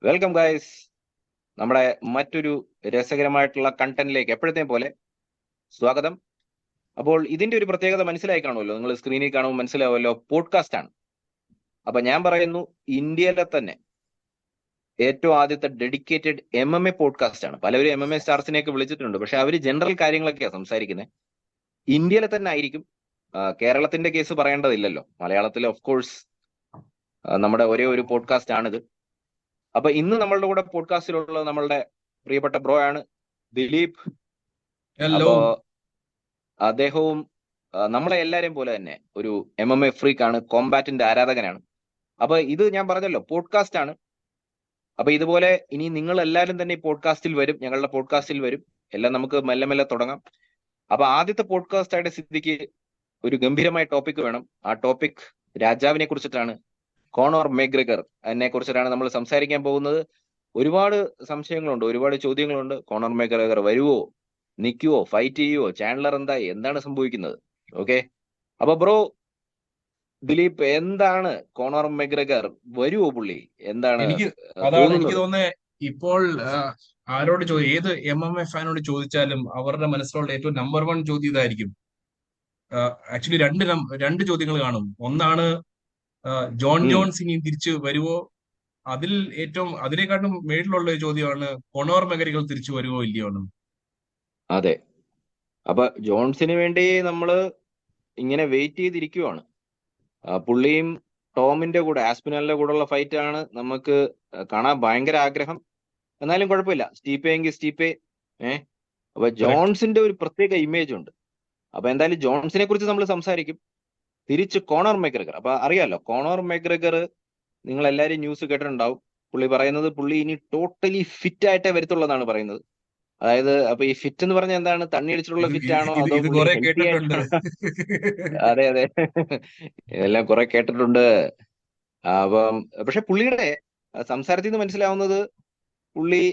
Welcome guys. നമ്മുടെ മറ്റൊരു രസകരമായിട്ടുള്ള കണ്ടന്റിലേക്ക് എപ്പോഴത്തെയും പോലെ സ്വാഗതം. അപ്പോൾ ഇതിന്റെ ഒരു പ്രത്യേകത മനസ്സിലായി കാണുമല്ലോ, നിങ്ങൾ സ്ക്രീനിൽ കാണുമ്പോൾ മനസ്സിലാവുമല്ലോ, പോഡ്കാസ്റ്റ് ആണ്. അപ്പൊ ഞാൻ പറയുന്നു, ഇന്ത്യയിലെ തന്നെ ഏറ്റവും ആദ്യത്തെ ഡെഡിക്കേറ്റഡ് MMA പോഡ്കാസ്റ്റ് ആണ്. പലവരും MMA സ്റ്റാർസിനെയൊക്കെ വിളിച്ചിട്ടുണ്ട്, പക്ഷെ അവര് ജനറൽ കാര്യങ്ങളൊക്കെയാണ് സംസാരിക്കുന്നത്. ഇന്ത്യയിലെ തന്നെ ആയിരിക്കും. കേരളത്തിന്റെ കേസ് പറയേണ്ടതില്ലല്ലോ, മലയാളത്തിൽ ഓഫ് കോഴ്സ് നമ്മുടെ ഒരേ ഒരു പോഡ്കാസ്റ്റ് ആണിത്. അപ്പൊ ഇന്ന് നമ്മളുടെ കൂടെ പോഡ്കാസ്റ്റിലുള്ള നമ്മളുടെ പ്രിയപ്പെട്ട ബ്രോ ആണ് ദിലീപ്. ഹലോ. അപ്പോ അദ്ദേഹവും നമ്മളെ എല്ലാരെയും പോലെ തന്നെ ഒരു MMA ഫ്രീക്ക് ആണ്, കോമ്പാറ്റിന്റെ ആരാധകനാണ്. അപ്പൊ ഇത് ഞാൻ പറഞ്ഞല്ലോ, പോഡ്കാസ്റ്റ് ആണ്. അപ്പൊ ഇതുപോലെ ഇനി നിങ്ങൾ എല്ലാവരും തന്നെ ഈ പോഡ്കാസ്റ്റിൽ വരും, ഞങ്ങളുടെ പോഡ്കാസ്റ്റിൽ വരും. എല്ലാം നമുക്ക് മെല്ലെ മെല്ലെ തുടങ്ങാം. അപ്പൊ ആദ്യത്തെ പോഡ്കാസ്റ്റ് ആയിട്ട് സ്ഥിതിക്ക് ഒരു ഗംഭീരമായ ടോപ്പിക് വേണം. ആ ടോപ്പിക് രാജാവിനെ കുറിച്ചിട്ടാണ്, കോണോർ മെഗ്രിഗർ. അതിനെ കുറിച്ചിട്ടാണ് നമ്മൾ സംസാരിക്കാൻ പോകുന്നത്. ഒരുപാട് സംശയങ്ങളുണ്ട്, ഒരുപാട് ചോദ്യങ്ങളുണ്ട്. കോണോർ മെഗ്രിഗർ വരുവോ, നിൽക്കുവോ, ഫൈറ്റ് ചെയ്യുവോ, ചാൻഡലർ എന്തായി, എന്താണ് സംഭവിക്കുന്നത്? ഓക്കെ. അപ്പൊ ബ്രോ ദിലീപ്, എന്താണ് കോണോർ മെഗ്രിഗർ? വരുവോ പുള്ളി? എന്താണ് എനിക്ക് അതാണ് എനിക്ക് തോന്നുന്നത്? തോന്നുന്നത്. ഇപ്പോൾ ഏത് MMA ഫാനോട് ചോദിച്ചാലും അവരുടെ മനസ്സിലുള്ള ഏറ്റവും നമ്പർ വൺ ചോദ്യം ഇതായിരിക്കും. ആക്ച്വലി രണ്ട് ചോദ്യങ്ങൾ കാണും. ഒന്നാണ് ജോൺ ഉം. ജോൺസ് ഇനി തിരിച്ചു വരുവോ. അതിനെക്കാട്ടും മേളിലുള്ള ഒരു ചോദ്യമാണ് കൊണോർ മെഗരികൾ തിരിച്ചു വരുവോ ഇല്ലയോ എന്ന്. അതെ. അപ്പൊ ജോൺസിന് വേണ്ടി നമ്മള് ഇങ്ങനെ വെയിറ്റ് ചെയ്തിരിക്കുവാണ്. പുള്ളിയും ടോമിന്റെ കൂടെ, ആസ്പിനലിന്റെ കൂടെയുള്ള ഫൈറ്റ് ആണ് നമുക്ക് കാണാൻ ഭയങ്കര ആഗ്രഹം. എന്നാലും കുഴപ്പമില്ല, സ്റ്റീപ്പേ എങ്കിൽ സ്റ്റീപ്പേ. ഏഹ് അപ്പൊ കറക്റ്റ്. ജോൺസിന്റെ ഒരു പ്രത്യേക ഇമേജ് ഉണ്ട്. അപ്പൊ എന്തായാലും ജോൺസിനെ കുറിച്ച് നമ്മൾ സംസാരിക്കും. തിരിച്ച് കോണർ മെഗ്രിഗർ. അപ്പൊ അറിയാലോ, കോണർ മെഗ്രിഗർ നിങ്ങൾ എല്ലാവരും ന്യൂസ് കേട്ടിട്ടുണ്ടാവും. പുള്ളി പറയുന്നത് പുള്ളി ഇനി ടോട്ടലി ഫിറ്റ് ആയിട്ടേ വരത്തുള്ളതാണ് പറയുന്നത്. അതായത് അപ്പൊ ഈ ഫിറ്റ് എന്ന് പറഞ്ഞാൽ എന്താണ്? തണ്ണി അടിച്ചിട്ടുള്ള ഇത് ഫിറ്റ് ഇത് ആണോ, ഇത് അതോ ഇത് പുള്ളി കുറെ ഹെൽത്തി കേട്ടിട്ടുണ്ട്. ആയിട്ടാണോ? അതെ അതെ, ഇതെല്ലാം കുറെ കേട്ടിട്ടുണ്ട്. അപ്പം പക്ഷെ പുള്ളിയുടെ സംസാരത്തിൽ നിന്ന് മനസ്സിലാവുന്നത് പുള്ളി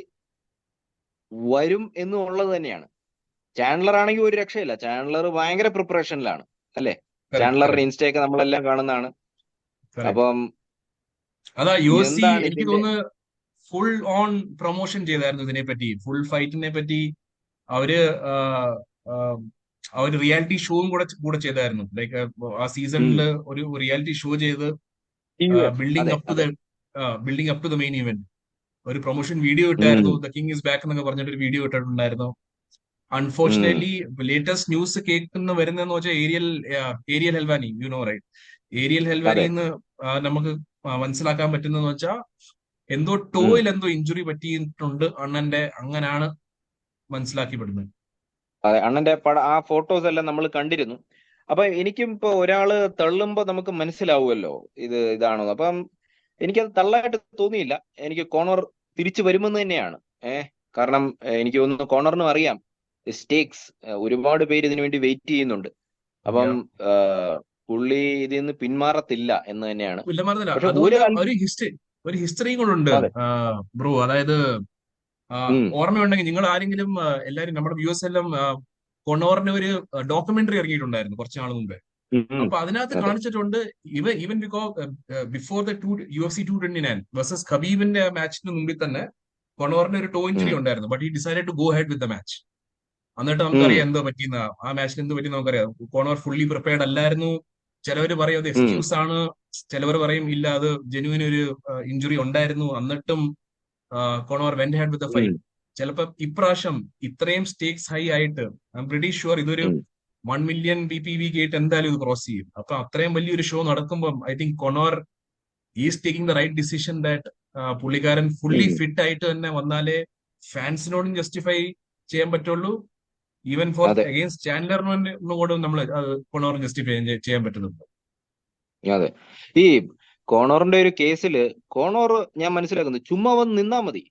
വരും എന്നുള്ളത് തന്നെയാണ്. ചാൻഡലർ ആണെങ്കിൽ ഒരു രക്ഷയില്ല, ചാൻഡലർ ഭയങ്കര പ്രിപ്പറേഷനിലാണ്, അല്ലേ? കറക്റ്റ്, ചാൻഡലറിന്റെ കറക്റ്റ്, ഇൻസ്റ്റയൊക്കെ നമ്മളെല്ലാം കാണുന്നതാണ്. കറക്റ്റ്. അപ്പം അതാ UFC എന്താണ് എനിക്ക് ഇതിന്റെ? തോന്നുന്നു ഫുൾ ഓൺ പ്രൊമോഷൻ ചെയ്തായിരുന്നു ഇതിനെ പറ്റി, ഫുൾ ഫൈറ്റിനെ പറ്റി. അവര് ആഹ്, ആഹ്, അവര് റിയാലിറ്റി ഷോയും കൂടെ കൂടെ ചെയ്തായിരുന്നു. ലൈക്ക് ആ ഉം. സീസണിൽ ഒരു റിയാലിറ്റി ഷോ ചെയ്ത് TUF. ബിൽഡിംഗ് അതെ അപ് ടു ദ അതെ. Building up to the main event. ഒരു പ്രൊമോഷൻ വീഡിയോ ഉം. ഇട്ടായിരുന്നു. ദ കിങ് ഇസ് ബാക്ക് എന്നൊക്കെ പറഞ്ഞിട്ട് ഒരു വീഡിയോ ഇട്ടിട്ടുണ്ടായിരുന്നു. ഉം. അൺഫോർച്ചുനേറ്റ്ലി ലേറ്റസ്റ്റ് ന്യൂസ് വരുന്നതെന്ന് വെച്ചാൽ Ariel Helwani, you know right. Ariel അതെ ഹെൽവാനിന്ന് നമുക്ക് മനസ്സിലാക്കാൻ പറ്റുന്നതെന്ന് വെച്ചാൽ എന്തോ ഉം. ടോയിൽ എന്തോ ഇഞ്ചുറി പറ്റിയിട്ടുണ്ട് അണ്ണന്റെ, അങ്ങനാണ് മനസ്സിലാക്കിപ്പെടുന്നത്. അതെ, അണ്ണന്റെ ആ ഫോട്ടോസ് എല്ലാം നമ്മൾ കണ്ടിരുന്നു. അപ്പൊ എനിക്കും ഇപ്പൊ ഒരാള് തള്ളുമ്പോ നമുക്ക് മനസ്സിലാവുമല്ലോ ഇതാണോ. അപ്പം എനിക്കത് തള്ളായിട്ട് തോന്നിയില്ല. എനിക്ക് കോണർ തിരിച്ചു വരുമെന്ന് തന്നെയാണ്. കാരണം എനിക്ക് തോന്നുന്നു കോണറിനും അറിയാം സ്റ്റേക്സ്. ഒരുപാട് പേര് ഇതിനു വേണ്ടി വെയിറ്റ് ചെയ്യുന്നുണ്ട്. അപ്പം Yeah. പുള്ളി ഇതിൽ നിന്ന് പിന്മാറത്തില്ല എന്ന് തന്നെയാണ്. പുല്ലമാർന്നില്ല. പക്ഷെ ഒരു അതുമല്ല, കാര്യം. ഒരു ഹിസ്റ്ററിയും കൂടെ ഉണ്ട് അതെ. ബ്രോ. അതായത് ഉം. ഓർമ്മയുണ്ടെങ്കിൽ നിങ്ങൾ ആരെങ്കിലും, എല്ലാരും നമ്മുടെ വ്യൂസ് എല്ലാം, കൊണോറിന്റെ ഒരു ഡോക്യുമെന്ററി ഇറങ്ങിയിട്ടുണ്ടായിരുന്നു കുറച്ച് നാൾ മുമ്പേ. ഉം. ഉം. അപ്പൊ അതിനകത്ത് അതെ. കാണിച്ചിട്ടുണ്ട്, even before the UFC 229 versus ഖബീബിന്റെ മാച്ചിന് മുമ്പിൽ തന്നെ കൊണോറിന് ഒരു ടോ ഉം. ഇഞ്ചുറി ഉണ്ടായിരുന്നു. But he decided to go head with the match. എന്നിട്ട് ഉം. നമുക്കറിയാം എന്തോ പറ്റിയെന്ന. ആ മാച്ചിന് എന്ത് പറ്റി നമുക്കറിയാം. കോണോർ ഫുള്ളി പ്രിപ്പയർഡ് അല്ലായിരുന്നു. ചിലവർ പറയും അത് ഉം. എക്സ്ക്യൂസ് ആണ്, ചിലവർ പറയും ഇല്ല, അത് ജെനുവിൻ ഒരു ഇഞ്ചുറി ഉണ്ടായിരുന്നു. എന്നിട്ടും corner went head with the ഉം. ഫൈറ്റ്. ചിലപ്പോ ഇപ്രാവശ്യം ഇത്രയും സ്റ്റേക്സ് ഹൈ ആയിട്ട് ഐ എം പ്രിറ്റി ഷുവർ ഇതൊരു ഉം. 1 മില്യൺ BPV ഗേറ്റ് എന്തായാലും ഇത് ക്രോസ് ചെയ്യും. അപ്പൊ അത്രയും വലിയൊരു ഷോ നടക്കുമ്പോൾ I think Conor is taking the right decision that പുള്ളിക്കാരൻ ഫുള്ളി ഉം. ഫിറ്റ് ആയിട്ട് തന്നെ വന്നാലേ ഫാൻസിനോടും ജസ്റ്റിഫൈ ചെയ്യാൻ പറ്റുള്ളൂ. ഈവൻ ഫോർ അതെ അഗെയിൻസ്റ്റ് ചാൻഡലറിനും കൂടെ നമ്മൾ കൊണോറിന് ജസ്റ്റിഫൈ ചെയ്യാൻ പറ്റുന്നുണ്ട്. അതെ. ഈ കോണോറിന്റെ ഒരു കേസില് കോണോർ ഞാൻ മനസ്സിലാക്കുന്നത് ചുമ്മാ വന്ന് നിന്നാ മതി.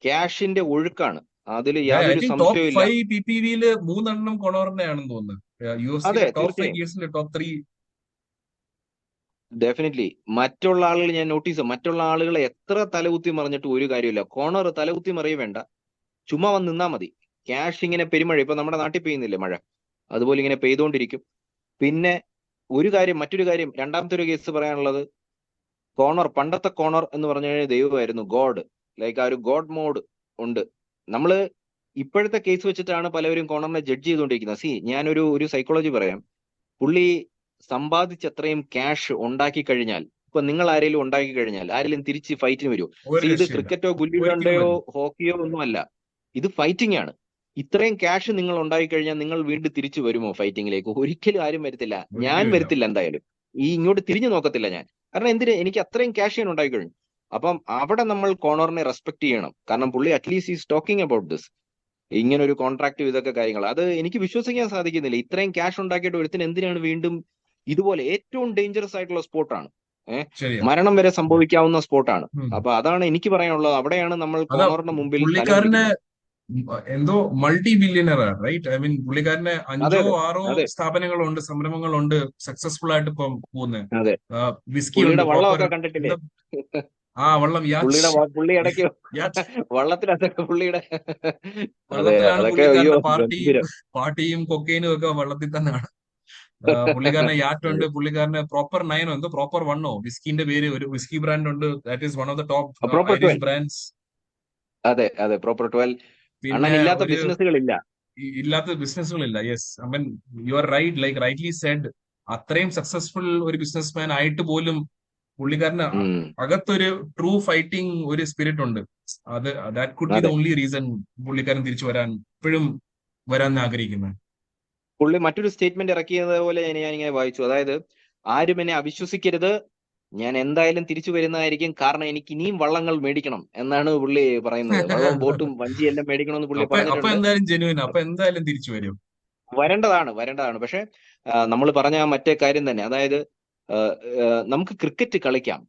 ക്യാഷിന്റെ ഒഴുക്കാണ്, അതിൽ ഐ യാതൊരു തിങ്ക് ടോപ്പ് സംശയവും ഇല്ല. 5 BPVയില് 3 കൊണോറിന്റെ ആണെന്ന് തോന്നുന്നു. അതെ, UFC ടോപ്പ് 5 തീർച്ചയായും. ഗേഴ്സിന്റെ ടോപ്പ് 3. ഡെഫിനറ്റ്ലി. മറ്റുള്ള ആളുകൾ ഞാൻ നോട്ടീസ്, മറ്റുള്ള ആളുകളെ എത്ര തലകുത്തി മറിഞ്ഞിട്ട് ഒരു കാര്യമില്ല. കോണർ തലകുത്തി മറിയ വേണ്ട, ചുമ്മാ വന്ന് നിന്നാ മതി. ക്യാഷ് ഇങ്ങനെ പെരുമഴ, ഇപ്പൊ നമ്മുടെ നാട്ടിൽ പെയ്യുന്നില്ലേ മഴ, അതുപോലെ ഇങ്ങനെ പെയ്തുകൊണ്ടിരിക്കും. പിന്നെ മറ്റൊരു കാര്യം, രണ്ടാമത്തെ ഒരു കേസ് പറയാനുള്ളത്, കോണർ, പണ്ടത്തെ കോണർ എന്ന് പറഞ്ഞു കഴിഞ്ഞാൽ ദൈവമായിരുന്നു, ഗോഡ്. ലൈക്ക് ആ ഒരു ഗോഡ് മോഡ് ഉണ്ട്. നമ്മള് ഇപ്പോഴത്തെ കേസ് വെച്ചിട്ടാണ് പലവരും കോണറിനെ ജഡ്ജ് ചെയ്തുകൊണ്ടിരിക്കുന്നത്. ഞാനൊരു സൈക്കോളജി പറയാം. പുള്ളി സമ്പാദിച്ചത്രയും ക്യാഷ് ഉണ്ടാക്കി കഴിഞ്ഞാൽ, ഇപ്പൊ നിങ്ങൾ ആരെങ്കിലും ഉണ്ടാക്കി കഴിഞ്ഞാൽ ആരെങ്കിലും തിരിച്ച് ഫൈറ്റിന് വരുമോ? ഒരു ഇത് രക്ഷയില്ല, ക്രിക്കറ്റോ ഒരിക്കലും ഗുല്ലിഡണ്ടയോ വരില്ല. ഹോക്കിയോ ഒന്നും അല്ല, ഇത് ഫൈറ്റിംഗ് ആണ്. ഇത്രയും ക്യാഷ് നിങ്ങൾ ഉണ്ടാക്കി കഴിഞ്ഞാൽ നിങ്ങൾ വീണ്ടും തിരിച്ചു വരുമോ ഫൈറ്റിങ്ങിലേക്ക്? ഒരിക്കലും ആരും വരത്തില്ല. ഞാൻ ഒരിക്കലും ഇല്ല. വരത്തില്ല എന്തായാലും. ഇങ്ങോട്ട് തിരിഞ്ഞു നോക്കത്തില്ല ഞാൻ. കാരണം എന്തിന്? എനിക്ക് അത്രയും ക്യാഷ് ഞാൻ ഉണ്ടാക്കി കഴിഞ്ഞു. അപ്പം അവിടെ നമ്മൾ കോണറിനെ റെസ്പെക്ട് ചെയ്യണം. കാരണം പുള്ളി at least is talking about this, ഇങ്ങനെ ഒരു കോൺട്രാക്ട് ഇതൊക്കെ കാര്യങ്ങൾ. അത് എനിക്ക് വിശ്വസിക്കാൻ സാധിക്കുന്നില്ല. ഇത്രയും ക്യാഷ് ഉണ്ടാക്കിയിട്ട് ഒരുത്തിന് എന്തിനാണ് വീണ്ടും ഇതുപോലെ ഏറ്റവും ഡേഞ്ചറസ് ആയിട്ടുള്ള സ്പോർട്ടാണ്, ശരിയാ. മരണം വരെ സംഭവിക്കാവുന്ന സ്പോർട്ടാണ്. ഉം. അപ്പൊ അതാണ് എനിക്ക് പറയാനുള്ളത്. അവിടെയാണ് നമ്മൾ അതാ കോണറിന്റെ മുമ്പിൽ തല പുള്ളിക്കാരനെ കുനിക്കുന്നത്. എന്തോ മൾട്ടി ബില്യണർ ആണ്, റൈറ്റ്? ഐ മീൻ പുള്ളിക്കാരന് അതെ 5 അതെ 6 അതെ സ്ഥാപനങ്ങളുണ്ട്, സംരംഭങ്ങളുണ്ട്, സക്സസ്ഫുൾ ആയിട്ട് ഇപ്പം പോകുന്നത്. അതെ. വിസ്കി ഉണ്ട്, പുള്ളിയുടെ പ്രോപ്പർ. വള്ളമൊക്കെ കണ്ടിട്ടില്ലേ? എന്താ? ആ വള്ളം, പുള്ളി ഇടയ്ക്ക് യാച്ച് വള്ളത്തിലതൊക്കെ പുള്ളിയുടെ അതെ, വള്ളത്തിലാണ് അതൊക്കെ അയ്യോ പുള്ളിക്കാരന്റെ ഗംഭീരം. പാർട്ടിയും കൊക്കൈനും ഒക്കെ വള്ളത്തിൽ തന്നെയാണ്. പുള്ളിക്കാരന് യാറ്റ് ഉണ്ട്, പുള്ളിക്കാരന് പ്രോപ്പർ 9 എന്തോ പ്രോപ്പർ 1 വിസ്കിന്റെ പേര്, ഒരു വിസ്കി ബ്രാൻഡ് ഉണ്ട്, that is one of the top proper Irish 12. Brands. അതെ അതെ, പ്രോപ്പർ 12. പിന്നെ അണ്ണൻ ഇല്ലാത്ത ഒരു ബിസിനസ്സുകളില്ല. ഇല്ലാത്ത ബിസിനസ്സുകളില്ല. Yes, I mean you are right, like rightly said. അത്രയും സക്സസ്ഫുൾ ഒരു ബിസിനസ്മാൻ ആയിട്ട് പോലും പുള്ളിക്കാരന് ഉം. അകത്തൊരു ട്രൂ ഫൈറ്റിംഗ് ഒരു സ്പിരിറ്റ് ഉണ്ട്. അത് ദാറ്റ് കുഡ് ബി ദ അതെ, ഓൺലി റീസൺ പുള്ളിക്കാരൻ തിരിച്ചു വരാൻ, ഇപ്പോഴും വരാൻ ആഗ്രഹിക്കുന്നത്. പുള്ളി മറ്റൊരു സ്റ്റേറ്റ്മെന്റ് ഇറക്കിയത് പോലെ ഞാനിങ്ങനെ വായിച്ചു. അതായത്, ആരും എന്നെ അവിശ്വസിക്കരുത്, ഞാൻ എന്തായാലും തിരിച്ചു വരുന്നതായിരിക്കും, കാരണം എനിക്ക് ഇനിയും വള്ളങ്ങൾ മേടിക്കണം എന്നാണ് പുള്ളി പറയുന്നത്. വള്ളവും ബോട്ടും വഞ്ചിയെല്ലാം മേടിക്കണമെന്ന് പുള്ളി അപ്പൊ പറഞ്ഞിട്ടുണ്ട്. എന്തായാലും ജെനുവിൻ, അപ്പൊ എന്തായാലും തിരിച്ചു വരും. വരേണ്ടതാണ്. പക്ഷെ നമ്മൾ പറഞ്ഞ ആ മറ്റേ കാര്യം തന്നെ, അതായത് നമുക്ക് ക്രിക്കറ്റ് കളിക്കാം,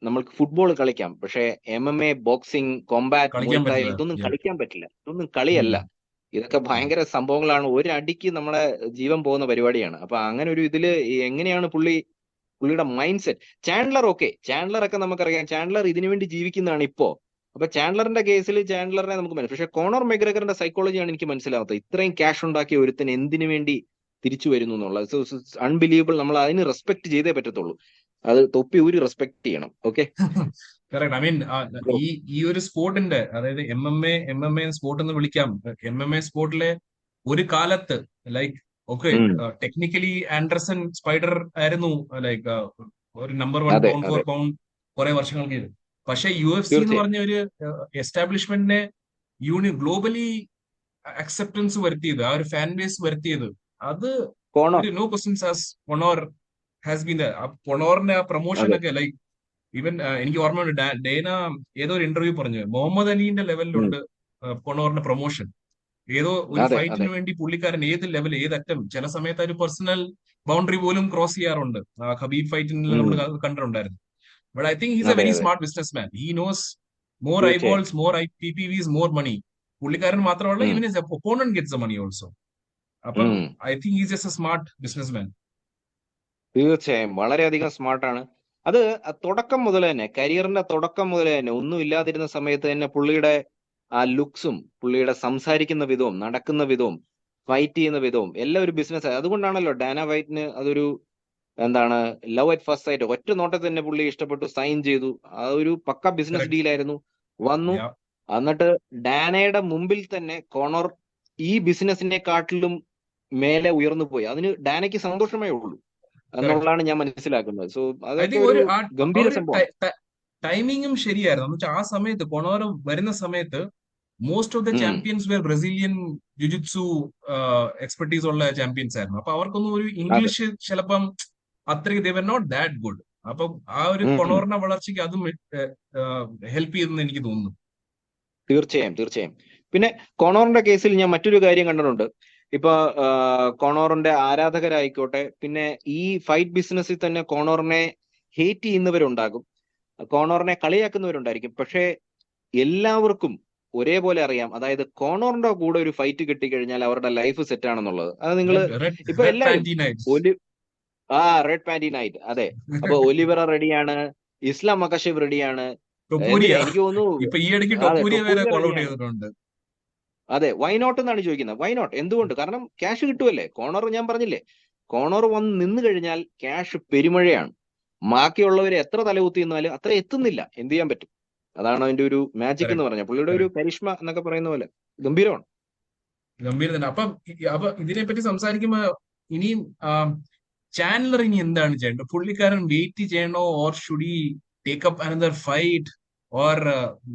നമ്മൾക്ക് ഫുട്ബോൾ കളിക്കാം, പക്ഷെ MMA, ബോക്സിംഗ്, കോമ്പാറ്റ്, കളിക്കാൻ മുയത്തായ് പറ്റില്ല. ഇതൊന്നും Yeah. കളിക്കാൻ പറ്റില്ല. ഇതൊന്നും കളിയല്ല. ഉം. ഇതൊക്കെ ഉം. ഭയങ്കര സംഭവങ്ങളാണ്. ഒരടിക്ക് നമ്മളെ ജീവൻ പോകുന്ന പരിപാടിയാണ്. അപ്പൊ അങ്ങനെ ഒരു ഇതില് എങ്ങനെയാണ് പുള്ളിയുടെ മൈൻഡ് സെറ്റ്? ചാൻഡലർ ഒക്കെ നമുക്കറിയാം, ചാൻഡലർ ഇതിനു വേണ്ടി ജീവിക്കുന്നതാണ് ഇപ്പോ. അപ്പൊ ചാൻഡലറിന്റെ കേസിൽ ചാൻഡലറിനെ നമുക്ക് പക്ഷെ കോണർ മെഗ്രഗറിന്റെ സൈക്കോളജിയാണ് എനിക്ക് മനസ്സിലാവാത്തത്. ഇത്രയും ക്യാഷ് ഉണ്ടാക്കിയ ഒരുത്തൻ എന്തിനു വേണ്ടി തിരിച്ചു വരുന്നു എന്നുള്ളത് അൺബിലീവബിൾ. നമ്മൾ അതിന് റെസ്പെക്ട് ചെയ്തേ പറ്റത്തുള്ളൂ. അത് തൊപ്പി ഊരി റെസ്പെക്ട് ചെയ്യണം. ഓക്കെ. കറക്റ്റ്. ഐ മീൻ ഈ ഒരു സ്പോർട്ടിന്റെ, അതായത് എം എം എ സ്പോർട്ട് എന്ന് വിളിക്കാം. MMA സ്പോർട്ടിലെ ഒരു കാലത്ത്, like okay, technically Anderson spider ആയിരുന്നു, ലൈക്ക് ഒരു നമ്പർ 1 അതെ പൗണ്ട് ഫോർ അതെ, പൗണ്ട് കുറെ വർഷങ്ങൾക്ക് ഇത്. പക്ഷെ UFC എന്ന് തീർച്ചയായും. പറഞ്ഞ ഒരു എസ്റ്റാബ്ലിഷ്മെന്റിനെ ഗ്ലോബലി അക്സെപ്റ്റൻസ് വരുത്തിയത്, ആ ഒരു ഫാൻ ബേസ് വരുത്തിയത്, അത് കോണർ. ഒരു no questions as Conor has been. പൊണോറിന്റെ ആ പ്രൊമോഷൻ അതെ. ഒക്കെ, ലൈക്ക് ഈവൻ എനിക്ക് ഓർമ്മയുണ്ട്, ഡേന ഏതോ ഒരു ഇന്റർവ്യൂ പറഞ്ഞു മുഹമ്മദ് അലീന്റെ ഉം. ലെവലിലുണ്ട് പൊണോറിന്റെ പ്രൊമോഷൻ. ഏതോ ഒരു അതെ അതെ. ഫൈറ്റിന് വേണ്ടി പുള്ളിക്കാരൻ ഏത് ലെവൽ, ഏത് അറ്റം, ചില സമയത്ത് ഒരു പേഴ്സണൽ ബൗണ്ടറി പോലും ക്രോസ് ചെയ്യാറുണ്ട്. ഹബീബ് ഫൈറ്റിൽ നമ്മൾ ഉം. കണ്ടിട്ടുണ്ടായിരുന്നു. But I think he's a അതെ വെരി അതെ, smart business man. He knows more തീർച്ചയായും. Eyeballs, more PPVs, more money. പുള്ളിക്കാരൻ മാത്രമല്ല, ഉം. Even his opponent gets the money also. അപ്പം um. I think he's just a smart business man. തീർച്ചയായും വളരെയധികം സ്മാർട്ടാണ്. അത് തുടക്കം മുതൽ തന്നെ, കരിയറിന്റെ തുടക്കം മുതൽ തന്നെ, ഒന്നും ഇല്ലാതിരുന്ന സമയത്ത് തന്നെ പുള്ളിയുടെ ആ ലുക്സും പുള്ളിയുടെ സംസാരിക്കുന്ന വിധവും നടക്കുന്ന വിധവും ഫൈറ്റ് ചെയ്യുന്ന വിധവും എല്ലാം ഒരു ബിസിനസ്. അതുകൊണ്ടാണല്ലോ ഡാന വൈറ്റിന് അതൊരു എന്താണ്, ലവ് അറ്റ് ഫസ്റ്റ് സൈറ്റ്, ഒറ്റ നോട്ടത്തിൽ തന്നെ പുള്ളി ഇഷ്ടപ്പെട്ടു, സൈൻ ചെയ്തു. ആ ഒരു പക്ക ബിസിനസ് കറക്റ്റ്. ഡീലായിരുന്നു. വന്നു, യാ. എന്നിട്ട് ഡാനയുടെ മുമ്പിൽ തന്നെ കോണർ ഈ ബിസിനസിനെക്കാട്ടിലും മേലെ ഉയർന്നു പോയി. അതിന് ഡാനയ്ക്ക് സന്തോഷമേ ഉള്ളൂ കറക്റ്റ്. എന്നുള്ളതാണ് ഞാൻ മനസ്സിലാക്കുന്നത്. സോ ഐ അതൊക്കെ തിങ്ക് ഒരു ഒരു ഗംഭീര ഒരു സംഭവമാണ്. ടൈമിങ്ങും ശരിയായിരുന്നു. എന്ന് വെച്ചാൽ ആ സമയത്ത് പൊണോറ് വരുന്ന സമയത്ത് മോസ്റ്റ് ഓഫ് ദ ഉം. Champions where Brazilian jujutsu expertise ഉള്ള ചാമ്പ്യൻസ് ആയിരുന്നു. അപ്പൊ അവർക്കൊന്നും ഒരു അതെ. ഇംഗ്ലീഷ് ചിലപ്പം അത്രയ്ക്ക് they were not that good. അപ്പൊ ആ ഒരു ഉം. കൊണോറിന്റെ വളർച്ചയ്ക്ക് അതും ഹെൽപ്പ് ചെയ്തെന്ന് എനിക്ക് തോന്നുന്നു. തീർച്ചയായും തീർച്ചയായും. പിന്നെ കോണോറിന്റെ കേസിൽ ഞാൻ മറ്റൊരു കാര്യം കണ്ടിട്ടുണ്ട്. ഇപ്പൊ കോണോറിന്റെ ആരാധകരായിക്കോട്ടെ, പിന്നെ ഈ ഫൈറ്റ് ബിസിനസ്സിൽ തന്നെ കോണോറിനെ ഹേറ്റ് ചെയ്യുന്നവരുണ്ടാകും, കോണോറിനെ കളിയാക്കുന്നവരുണ്ടായിരിക്കും. പക്ഷെ എല്ലാവർക്കും ഒരേപോലെ അറിയാം, അതായത് കോണോറിന്റെ കൂടെ ഒരു ഫൈറ്റ് കിട്ടിക്കഴിഞ്ഞാൽ അവരുടെ ലൈഫ് സെറ്റ് ആണെന്നുള്ളത്. അത് നിങ്ങൾ ഇപ്പൊ റെഡ് എല്ലാരും പാന്റി നൈറ്റ്സ്. ഒലി റെഡ് പാന്റി നൈറ്റ്, അതെ. അപ്പൊ ഒലിവറ റെഡിയാണ്, ഇസ്ലാം മക്കഷേവ് റെഡിയാണ്, ടൊപ്പൂരിയ. എന്തിനാ എനിക്ക് തോന്നുന്നു. ഇപ്പൊ ഈ ഇടയ്ക്ക് അതെ, ടൊപ്പൂരിയ വരെ ടൊപ്പൂരിയ കോൾ ഔട്ട് റെഡിയാണ്. ചെയ്തിട്ടുണ്ട്. അതെ, വൈനോട്ട് എന്നാണ് ചോദിക്കുന്നത്. വൈനോട്ട് എന്തുകൊണ്ട്? കാരണം ക്യാഷ് കിട്ടുമല്ലേ. കോണർ ഞാൻ പറഞ്ഞില്ലേ, കോണർ വന്ന് നിന്ന് കഴിഞ്ഞാൽ ക്യാഷ് പെരുമഴയാണ്. ബാക്കിയുള്ളവർ എത്ര തലകുത്തി നിന്നാലും അത്ര എത്തുന്നില്ല. എന്ത് ചെയ്യാൻ പറ്റും? അതാണ് അതിന്റെ ഒരു മാജിക് എന്ന് കറക്റ്റ് പറഞ്ഞാൽ, പുള്ളിയുടെ ഒരു കറക്റ്റ് കരിഷ്മ എന്നൊക്കെ പറയുന്ന പോലെ ഗംഭീരമാണ്. ഗംഭീർ തന്നെ. അപ്പൊ ഇതിനെപ്പറ്റി സംസാരിക്കുമ്പോ ഇനിയും ചാൻഡലർ ഇനി എന്താണ് ചെയ്യേണ്ടത്? പുള്ളിക്കാരൻ വെയിറ്റ് ചെയ്യണോ, or should he take up another fight, or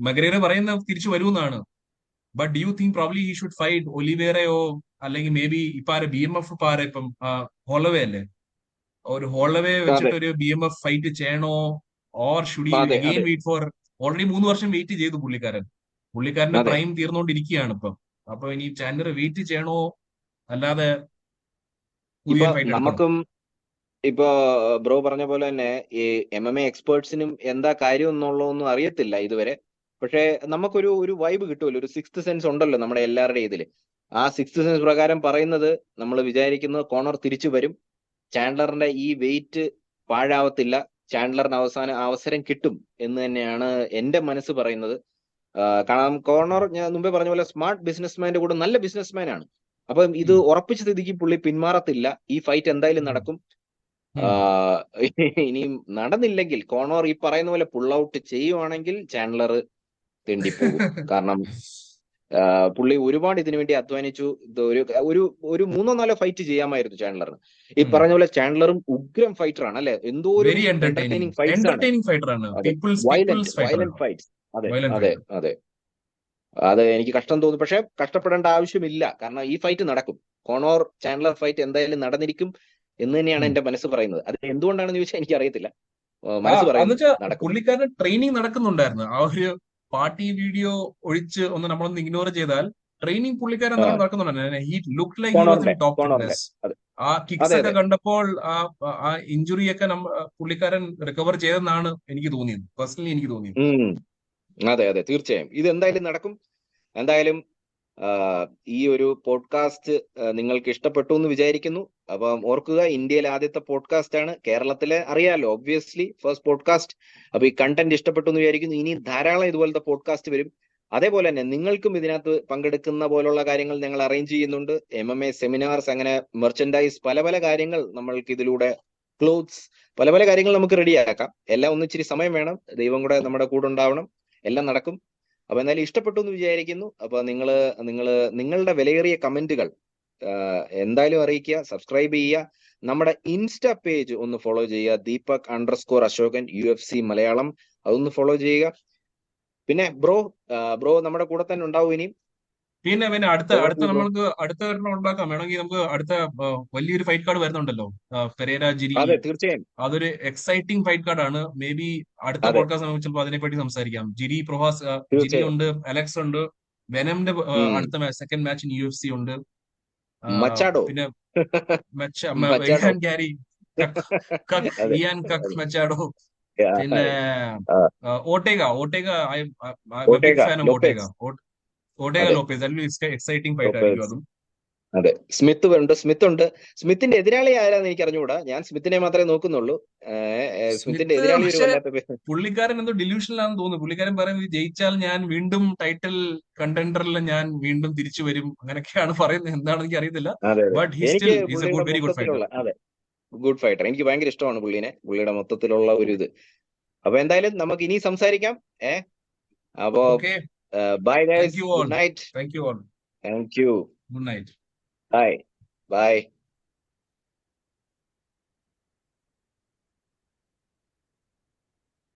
മഗ്രേറെ പറയുന്ന തിരിച്ചു വരുമെന്നാണ്. But do you think probably he should fight ഒലിവേറയോ, അല്ലെങ്കിൽ മേ ബി ഇപ്പൊ ആരെ BMF ഇപ്പൊ ആരെ ഇപ്പം ഹോളോവേ അല്ലേ, ഒരു ഹോളോവേ അതെ വെച്ചിട്ട് ഒരു BMF ഫൈറ്റ് ചെയ്യണോ, ഓർ ഷുഡ് ഈ അതെ അഗെയിൻ അതെ വെയിറ്റ് ഫോർ? ഓൾറെഡി 3 വർഷം വെയിറ്റ് ചെയ്തു പുള്ളിക്കാരന്റെ അതെ. പ്രൈം തീർന്നുകൊണ്ടിരിക്കുകയാണ് ഇപ്പം. അപ്പൊ ഇനി ചാൻഡലർ വെയിറ്റ് ചെയ്യണോ, അല്ലാതെ ഇപ്പൊ പുതിയൊരു ഫൈറ്റ് എടുക്കണോ? നമുക്കും ഇപ്പൊ ബ്രോ പറഞ്ഞ പോലെ തന്നെ ഈ MMA എക്സ്പേർട്സിനും എന്താ കാര്യം എന്നുള്ളതൊന്നും അറിയത്തില്ല ഇതുവരെ. പക്ഷെ നമുക്കൊരു ഒരു വൈബ് കിട്ടുമല്ലോ, ഒരു സിക്സ്ത് സെൻസ് ഉണ്ടല്ലോ നമ്മുടെ എല്ലാവരുടെയും ഇതില്. ആ സിക്സ്ത് സെൻസ് പ്രകാരം പറയുന്നത്, നമ്മൾ വിചാരിക്കുന്നത് കോണർ തിരിച്ചു വരും, ചാൻഡലറിന്റെ ഈ വെയിറ്റ് പാഴാവത്തില്ല, ചാൻഡലറിന് അവസാനം അവസരം കിട്ടും എന്ന് തന്നെയാണ് എന്റെ മനസ്സ് പറയുന്നത്. കാരണം കോർണർ ഞാൻ മുമ്പേ പറഞ്ഞ പോലെ സ്മാർട്ട് ബിസിനസ്മാന്റെ കൂടെ നല്ല ബിസിനസ്മാൻ ആണ്. അപ്പം ഇത് ഉം, ഉറപ്പിച്ച സ്ഥിതിക്ക് പുള്ളി പിന്മാറത്തില്ല. ഈ ഫൈറ്റ് എന്തായാലും ഉം, നടക്കും. ഉം. ഇനിയും നടന്നില്ലെങ്കിൽ, കോർണർ ഈ പറയുന്ന പോലെ പുൾ ഔട്ട് ചെയ്യുവാണെങ്കിൽ ചാൻഡലർ തെണ്ടിപ്പോകും. കാരണം പുള്ളി ഒരുപാട് ഇതിനു വേണ്ടി അധ്വാനിച്ചു. ഇത് ഒരു ഒരു ഒരു 3-4 ഫൈറ്റ് ചെയ്യാമായിരുന്നു ചാൻഡലറിന്. ഈ ഉം. പറഞ്ഞ പോലെ ചാൻഡലറും ഉഗ്രം ഫൈറ്റർ ആണ് അല്ലെ, എന്തോരം വെരി എന്റർടൈനിങ് എന്റർടൈനിങ് ഫൈറ്റ്സ് ആണ്. എന്റർടൈനിങ് ഫൈറ്റർ ആണ്. അതെ, പീപ്പിൾസ് വയലന്റ് പീപ്പിൾസ് ഫൈറ്റർ ആണ്. Violent fights. അതെ വയലന്റ് അതെ ഫൈറ്റർ. അതെ. അത് എനിക്ക് കഷ്ടം തോന്നുന്നു, പക്ഷെ കഷ്ടപ്പെടേണ്ട ആവശ്യമില്ല. കാരണം ഈ ഫൈറ്റ് നടക്കും. കോണോർ ചാൻഡലർ ഫൈറ്റ് എന്തായാലും നടന്നിരിക്കും എന്ന് തന്നെയാണ് എന്റെ മനസ്സ് പറയുന്നത്. അത് എന്തുകൊണ്ടാണെന്ന് ചോദിച്ചാൽ എനിക്ക് അറിയത്തില്ല. മനസ്സ് പറയുന്നു എന്നുവെച്ചാ നടക്കും. പുള്ളിക്കാരന് ട്രെയിനിങ് നടക്കുന്നുണ്ടായിരുന്നു. ആ ഒരു പാർട്ടി വീഡിയോ ഒഴിച്ച് നമ്മളൊന്ന് ഇഗ്നോർ ചെയ്താൽ ട്രെയിനിങ് പുള്ളിക്കാരൻ ആ, എന്തായാലും നടക്കുന്നുണ്ടായിരുന്നു. He look like he was in കോണോറിന്റെ ടോപ്പ് കോണോറിന്റെ ഫിറ്റ്നസ്. അതെ ആ കിക്സ് അതെ ഒക്കെ അതെ. കണ്ടപ്പോൾ ആ ഇഞ്ചുറി ഒക്കെ പുള്ളിക്കാരൻ റിക്കവർ ചെയ്തെന്നാണ് എനിക്ക് തോന്നിയത്, പേഴ്സണലി എനിക്ക് തോന്നിയത്. ഉം അതെ അതെ, തീർച്ചയായും ഇത് എന്തായാലും നടക്കും. എന്തായാലും ഈ ഒരു പോഡ്കാസ്റ്റ് നിങ്ങൾക്ക് ഇഷ്ടപ്പെട്ടു എന്ന് വിചാരിക്കുന്നു. അപ്പം ഓർക്കുക, ഇന്ത്യയിലെ ആദ്യത്തെ പോഡ്കാസ്റ്റ് ആണ്, കേരളത്തിലെ അറിയാലോ, ഒബ്വിയസ്ലി ഫസ്റ്റ് പോഡ്കാസ്റ്റ്. അപ്പൊ ഈ കണ്ടന്റ് ഇഷ്ടപ്പെട്ടു എന്ന് വിചാരിക്കുന്നു. ഇനി ധാരാളം ഇതുപോലത്തെ പോഡ്കാസ്റ്റ് വരും. അതേപോലെ തന്നെ നിങ്ങൾക്കും ഇതിനകത്ത് പങ്കെടുക്കുന്ന പോലുള്ള കാര്യങ്ങൾ ഞങ്ങൾ അറേഞ്ച് ചെയ്യുന്നുണ്ട്. MMA സെമിനാർസ്, അങ്ങനെ മെർച്ചൻഡൈസ്, പല പല കാര്യങ്ങൾ നമ്മൾക്ക് ഇതിലൂടെ, ക്ലോത്ത്സ്, പല പല കാര്യങ്ങൾ നമുക്ക് റെഡിയാക്കാം. എല്ലാം ഒന്ന് ഇച്ചിരി സമയം വേണം, ദൈവം കൂടെ നമ്മുടെ കൂടെ ഉണ്ടാവണം, എല്ലാം നടക്കും. അപ്പൊ എന്തായാലും ഇഷ്ടപ്പെട്ടു എന്ന് വിചാരിക്കുന്നു. അപ്പൊ നിങ്ങളുടെ വിലയേറിയ കമന്റുകൾ എന്തായാലും അറിയിക്കുക, സബ്സ്ക്രൈബ് ചെയ്യുക, നമ്മുടെ ഇൻസ്റ്റ പേജ് ഒന്ന് ഫോളോ ചെയ്യുക, Deepak_Ashokan UFC മലയാളം, അതൊന്ന് ഫോളോ ചെയ്യുക. പിന്നെ ബ്രോ നമ്മുടെ കൂടെ തന്നെ ഉണ്ടാവും ഇനിയും. പിന്നെ അടുത്ത Over to അടുത്ത you, bro. നമ്മൾക്ക് അടുത്ത ഒരെണ്ണം ഉണ്ടാക്കാം. വേണമെങ്കിൽ നമുക്ക് അടുത്ത വലിയൊരു ഫൈറ്റ് കാർഡ് വരുന്നുണ്ടല്ലോ, പെരേര ജിരി. അതെ തീർച്ചയായും. അതൊരു എക്സൈറ്റിംഗ് ഫൈറ്റ് കാർഡാണ്. മേ ബി അടുത്ത അതെ പോഡ്കാസ്റ്റ് നമുക്ക് ചിലപ്പോൾ അതിനെപ്പറ്റി സംസാരിക്കാം. ജിരി പ്രൊഹാസ്, ജിരി തീർച്ചയായും. ഉണ്ട്, അലക്സ് ഉണ്ട്, വെനമിന്റെ ഉം അടുത്ത സെക്കൻഡ് മാച്ച് ഇൻ UFC ഉണ്ട്. മച്ചാഡോ. പിന്നെ മച്ചാഡോ. ഇയാൻ ക്യാരി, അതെ ഇയാൻ മെച്ചാഡോ. പിന്നെ ആ, ഓട്ടേഗ ഓട്ടേഗ ഐ ഓട്ടേഗ ബിഗ് ഫാൻ ഓഫ് ഓട്ടേഗ. ലോപ്പേസ്. ഓട്ടേഗ അതെ ലോപ്പേസ്, അതിൽ എക്സൈറ്റിംഗ് ഫൈറ്റ് ആയിരിക്കും ലോപ്പേസ്. അതും. അതെ, സ്മിത്ത് ഉണ്ട്. സ്മിത്തിന്റെ എതിരാളി ആരാന്ന് എനിക്ക് അറിഞ്ഞുകൂടാ. ഞാൻ സ്മിത്തിനെ മാത്രമേ നോക്കുന്നുള്ളൂ. സ്മിത്തിന്റെ സ്മിത്ത് എതിരാളി ഒരു പക്ഷെ വല്ലാത്ത പേര്. പുള്ളിക്കാരൻ എന്തോ ഡിലൂഷനിലാണെന്ന് തോന്നുന്നു. പുള്ളിക്കാരൻ പറയുന്നത് ജയിച്ചാൽ ഞാൻ വീണ്ടും ടൈറ്റിൽ കണ്ടൻഡറിൽ ഞാൻ വീണ്ടും തിരിച്ചു വരും, അങ്ങനെയൊക്കെയാണ് പറയുന്നത്. എന്താണെന്ന് എനിക്ക് അറിയത്തില്ല. അതെ അതെ. ബട്ട് ഹി എനിക്ക് സ്റ്റിൽ ഈസ് എ പുള്ളിയുടെ ഗുഡ്, വെരി ഗുഡ് ഫൈറ്റർ. മൊത്തത്തിലുള്ള, അതെ, ഗുഡ് ഫൈറ്റർ. എനിക്ക് ഭയങ്കര ഇഷ്ടമാണ് പുള്ളിയുടെ മൊത്തത്തിലുള്ള ഒരു ഇത്. അപ്പൊ എന്തായാലും നമുക്ക് ഇനി സംസാരിക്കാം. അപ്പോ okay, bye thank guys, you all. Good night. Thank you all. Thank you. Good night. Bye bye.